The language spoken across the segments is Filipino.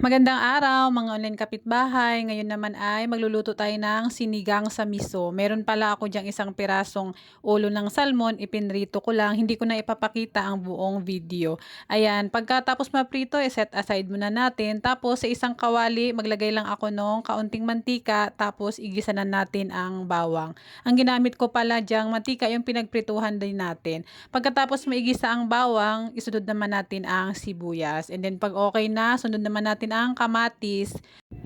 Magandang araw mga online kapitbahay. Ngayon naman ay magluluto tayo ng sinigang sa miso. Meron pala ako diyang isang pirasong ulo ng salmon, ipinrito ko lang. Hindi ko na ipapakita ang buong video. Ayan, pagkatapos maprito, set aside muna natin. Tapos sa isang kawali, maglagay lang ako ng kaunting mantika. Tapos igisa na natin ang bawang. Ang ginamit ko pala diyang mantika, yung pinagprituhan din natin. Pagkatapos maigisa ang bawang, isunod naman natin ang sibuyas. And then pag okay na, sunod naman natin ang kamatis.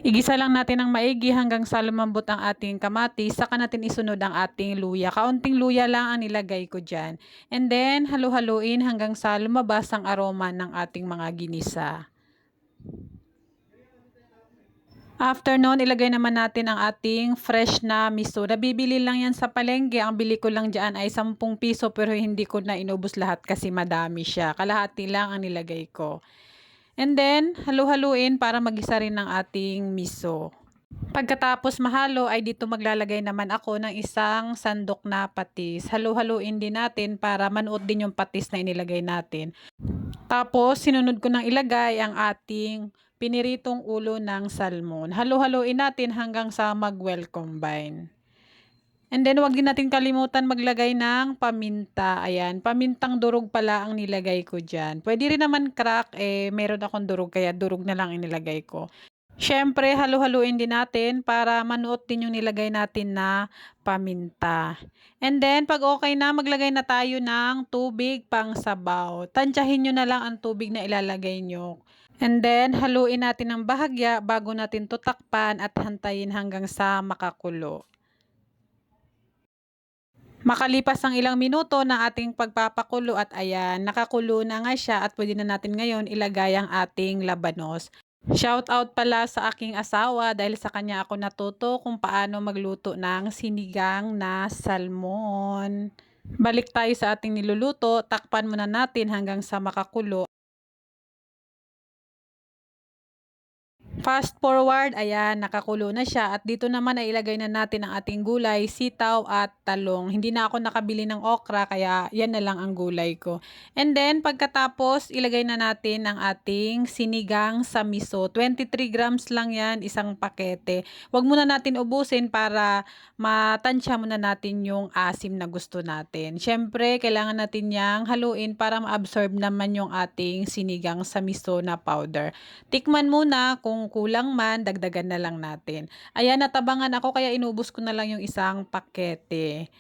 Igisa lang natin ng maigi hanggang sa lumambot ang ating kamatis. Saka natin isunod ang ating luya. Kaunting luya lang ang nilagay ko dyan. And then halu-haluin hanggang sa lumabas ang aroma ng ating mga ginisa. After nun, ilagay naman natin ang ating fresh na miso. Nabibili lang yan sa palengke. Ang bili ko lang dyan ay 10 piso pero hindi ko na inubos lahat kasi madami siya. Kalahati lang ang nilagay ko. And then, halu-haluin para magisa rin ng ating miso. Pagkatapos mahalo ay dito maglalagay naman ako ng isang sandok na patis. Halu-haluin din natin para manuot din yung patis na inilagay natin. Tapos, sinunod ko nang ilagay ang ating piniritong ulo ng salmon. Halu-haluin natin hanggang sa mag-well combine. And then, wag din natin kalimutan maglagay ng paminta. Ayan, pamintang durog pala ang nilagay ko dyan. Pwede rin naman crack, meron akong durog, kaya durog na lang inilagay ko. Siyempre, halu-haluin din natin para manuot din yung nilagay natin na paminta. And then, pag okay na, maglagay na tayo ng tubig pang sabaw. Tansyahin nyo na lang ang tubig na ilalagay nyo. And then, haluin natin ng bahagya bago natin to takpan at hantayin hanggang sa makakulo. Makalipas ang ilang minuto ng ating pagpapakulo at ayan, nakakulo na nga siya at pwede na natin ngayon ilagay ang ating labanos. Shout out pala sa aking asawa dahil sa kanya ako natuto kung paano magluto ng sinigang na salmon. Balik tayo sa ating niluluto, takpan muna natin hanggang sa makakulo. Fast forward, ayan, nakakulo na siya at dito naman ay ilagay na natin ang ating gulay, sitaw at talong. Hindi na ako nakabili ng okra kaya yan na lang ang gulay ko. And then pagkatapos, ilagay na natin ang ating sinigang sa miso. 23 grams lang yan, isang pakete. Huwag muna natin ubusin para matansya muna natin yung asim na gusto natin. Siyempre, kailangan natin yang haluin para ma-absorb naman yung ating sinigang sa miso na powder. Tikman muna kung kulang man, dagdagan na lang natin. Ayan, natabangan ako kaya inubos ko na lang yung isang pakete.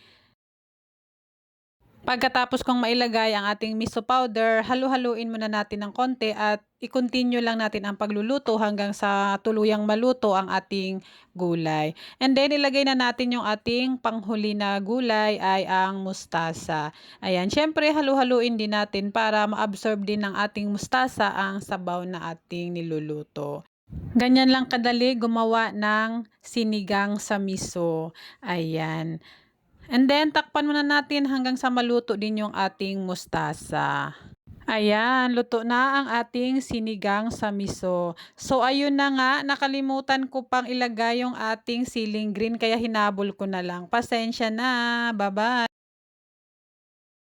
Pagkatapos kong mailagay ang ating miso powder, halu-haluin muna natin ng konti at i-continue lang natin ang pagluluto hanggang sa tuluyang maluto ang ating gulay. And then ilagay na natin yung ating panghuli na gulay ay ang mustasa. Ayan, syempre halu-haluin din natin para ma-absorb din ng ating mustasa ang sabaw na ating niluluto. Ganyan lang kadali gumawa ng sinigang sa miso. Ayan. And then, takpan muna natin hanggang sa maluto din yung ating mustasa. Ayan, luto na ang ating sinigang sa miso. So, ayun na nga, nakalimutan ko pang ilagay yung ating siling green kaya hinabol ko na lang. Pasensya na. Bye-bye.